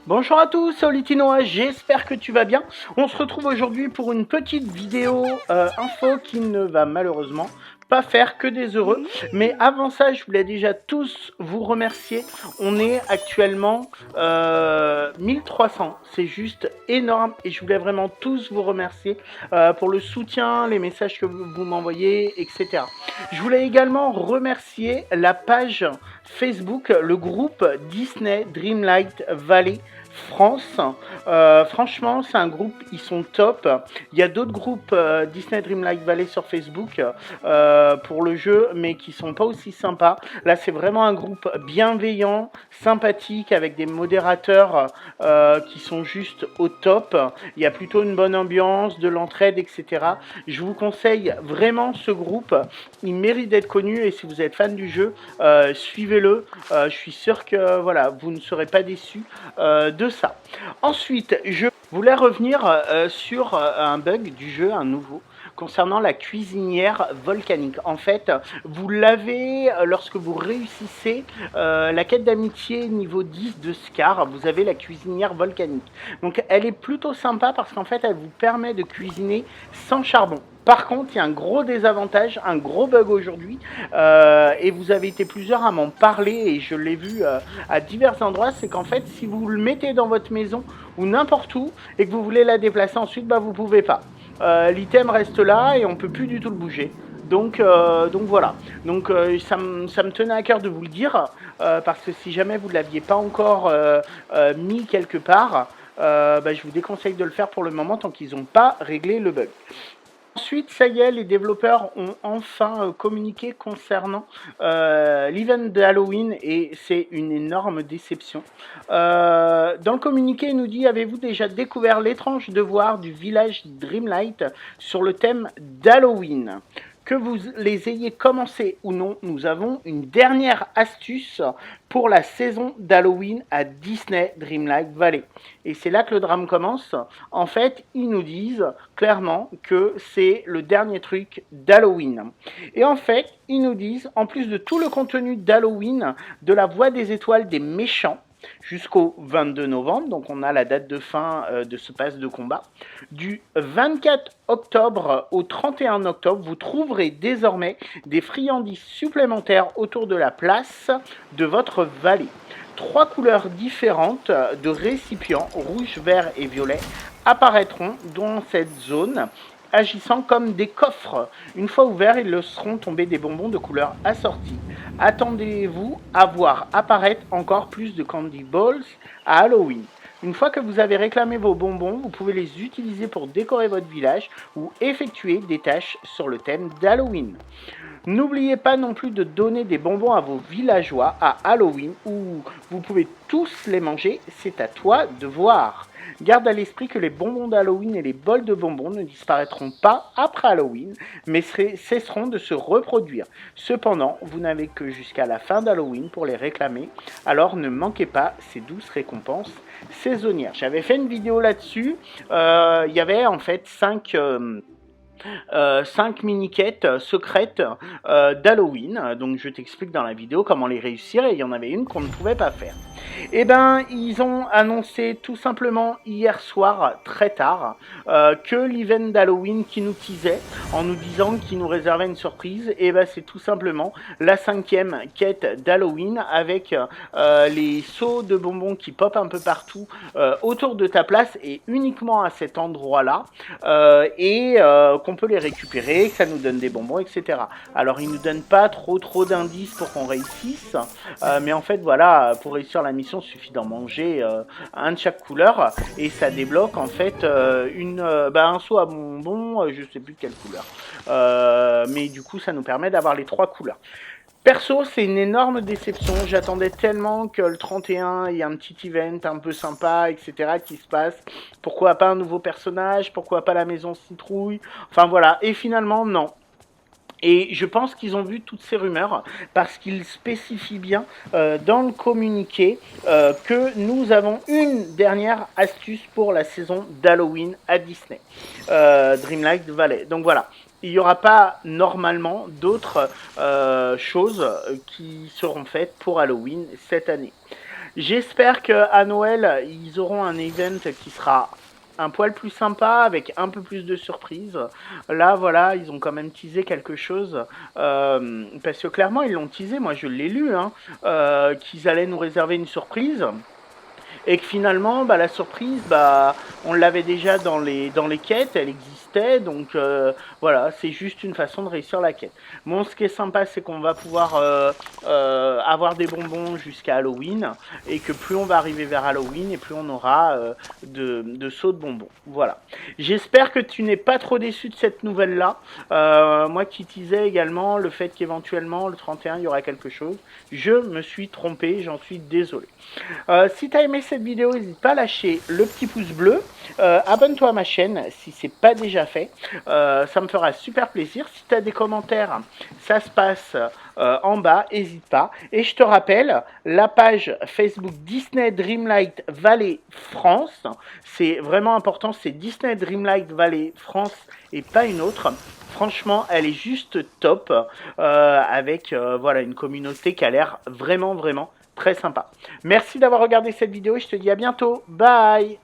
Bonjour à tous, c'est Olitinoa, j'espère que tu vas bien. On se retrouve aujourd'hui pour une petite vidéo info qui ne va malheureusement pas faire que des heureux. Mais avant ça, je voulais déjà tous vous remercier. On est actuellement 1300, c'est juste énorme et je voulais vraiment tous vous remercier pour le soutien, les messages que vous m'envoyez, etc. Je voulais également remercier la page Facebook, le groupe Disney Dreamlight Valley France. Franchement, c'est un groupe, ils sont top. Il y a d'autres groupes Disney Dreamlight Valley sur Facebook pour le jeu, mais qui sont pas aussi sympas. Là, c'est vraiment un groupe bienveillant, sympathique, avec des modérateurs qui sont juste au top. Il y a plutôt une bonne ambiance, de l'entraide, etc. Je vous conseille vraiment ce groupe. Il mérite d'être connu et si vous êtes fan du jeu, suivez-le. Je suis sûr que voilà, vous ne serez pas déçus de ça. Ensuite, je voulais revenir sur un bug du jeu, un nouveau, concernant la cuisinière volcanique. En fait, vous l'avez lorsque vous réussissez la quête d'amitié niveau 10 de Scar, vous avez la cuisinière volcanique. Donc elle est plutôt sympa parce qu'en fait elle vous permet de cuisiner sans charbon. Par contre, il y a un gros désavantage, un gros bug aujourd'hui, et vous avez été plusieurs à m'en parler, et je l'ai vu à divers endroits, c'est qu'en fait, si vous le mettez dans votre maison ou n'importe où, et que vous voulez la déplacer ensuite, bah vous pouvez pas. L'item reste là et on peut plus du tout le bouger. Donc voilà. Donc ça me tenait à cœur de vous le dire, parce que si jamais vous ne l'aviez pas encore mis quelque part, bah, je vous déconseille de le faire pour le moment tant qu'ils n'ont pas réglé le bug. Ensuite, ça y est, les développeurs ont enfin communiqué concernant l'event de Halloween et c'est une énorme déception. Dans le communiqué, il nous dit: avez-vous déjà découvert l'étrange devoir du village Dreamlight sur le thème d'Halloween? Que vous les ayez commencé ou non, nous avons une dernière astuce pour la saison d'Halloween à Disney Dreamlight Valley. Et c'est là que le drame commence. En fait, ils nous disent clairement que c'est le dernier truc d'Halloween. Et en fait, ils nous disent, en plus de tout le contenu d'Halloween, de la voix des étoiles des méchants, jusqu'au 22 novembre, donc on a la date de fin de ce pass de combat. Du 24 octobre au 31 octobre, vous trouverez désormais des friandises supplémentaires autour de la place de votre vallée. 3 couleurs différentes de récipients, rouge, vert et violet, apparaîtront dans cette zone, agissant comme des coffres. Une fois ouverts, ils laisseront tomber des bonbons de couleurs assorties. Attendez-vous à voir apparaître encore plus de candy balls à Halloween. Une fois que vous avez réclamé vos bonbons, vous pouvez les utiliser pour décorer votre village ou effectuer des tâches sur le thème d'Halloween. N'oubliez pas non plus de donner des bonbons à vos villageois à Halloween où vous pouvez tous les manger, c'est à toi de voir. Garde à l'esprit que les bonbons d'Halloween et les bols de bonbons ne disparaîtront pas après Halloween, mais cesseront de se reproduire. Cependant, vous n'avez que jusqu'à la fin d'Halloween pour les réclamer, alors ne manquez pas ces douces récompenses saisonnières. J'avais fait une vidéo là-dessus, il y avait en fait 5 mini-quêtes secrètes d'Halloween. Donc je t'explique dans la vidéo comment les réussir et il y en avait une qu'on ne pouvait pas faire. Eh ben, ils ont annoncé tout simplement hier soir, très tard, que l'event d'Halloween qui nous teasait, en nous disant qu'ils nous réservait une surprise, et ben c'est tout simplement la 5e quête d'Halloween avec les seaux de bonbons qui popent un peu partout autour de ta place et uniquement à cet endroit-là, et qu'on peut les récupérer, que ça nous donne des bonbons, etc. Alors ils nous donnent pas trop d'indices pour qu'on réussisse, mais en fait voilà, pour réussir la mission, il suffit d'en manger un de chaque couleur et ça débloque en fait un seau à bonbons, je sais plus de quelle couleur, mais du coup ça nous permet d'avoir les 3 couleurs. Perso, c'est une énorme déception. J'attendais tellement que le 31, il y ait un petit event un peu sympa, etc. qui se passe. Pourquoi pas un nouveau personnage? Pourquoi pas la maison citrouille? Enfin voilà. Et finalement, non. Et je pense qu'ils ont vu toutes ces rumeurs parce qu'ils spécifient bien dans le communiqué que nous avons une dernière astuce pour la saison d'Halloween à Disney, Dreamlight Valley. Donc voilà, il n'y aura pas normalement d'autres choses qui seront faites pour Halloween cette année. J'espère qu'à Noël, ils auront un event qui sera un poil plus sympa, avec un peu plus de surprises. Là, voilà, ils ont quand même teasé quelque chose, parce que clairement, ils l'ont teasé, moi je l'ai lu, hein, qu'ils allaient nous réserver une surprise. Et que finalement, bah, la surprise, bah, on l'avait déjà dans les quêtes, elle existait, donc voilà, c'est juste une façon de réussir la quête. Bon, ce qui est sympa, c'est qu'on va pouvoir avoir des bonbons jusqu'à Halloween, et que plus on va arriver vers Halloween, et plus on aura de sauts de bonbons. Voilà. J'espère que tu n'es pas trop déçu de cette nouvelle-là. Moi qui disais également le fait qu'éventuellement, le 31, il y aura quelque chose. Je me suis trompé, j'en suis désolé. Si tu as aimé cette vidéo, n'hésite pas à lâcher le petit pouce bleu. Abonne-toi à ma chaîne si ce n'est pas déjà fait. Ça me fera super plaisir. Si tu as des commentaires, ça se passe en bas, n'hésite pas. Et je te rappelle, la page Facebook Disney Dreamlight Valley France, c'est vraiment important, c'est Disney Dreamlight Valley France et pas une autre. Franchement, elle est juste top, avec voilà, une communauté qui a l'air vraiment très sympa. Merci d'avoir regardé cette vidéo et je te dis à bientôt. Bye!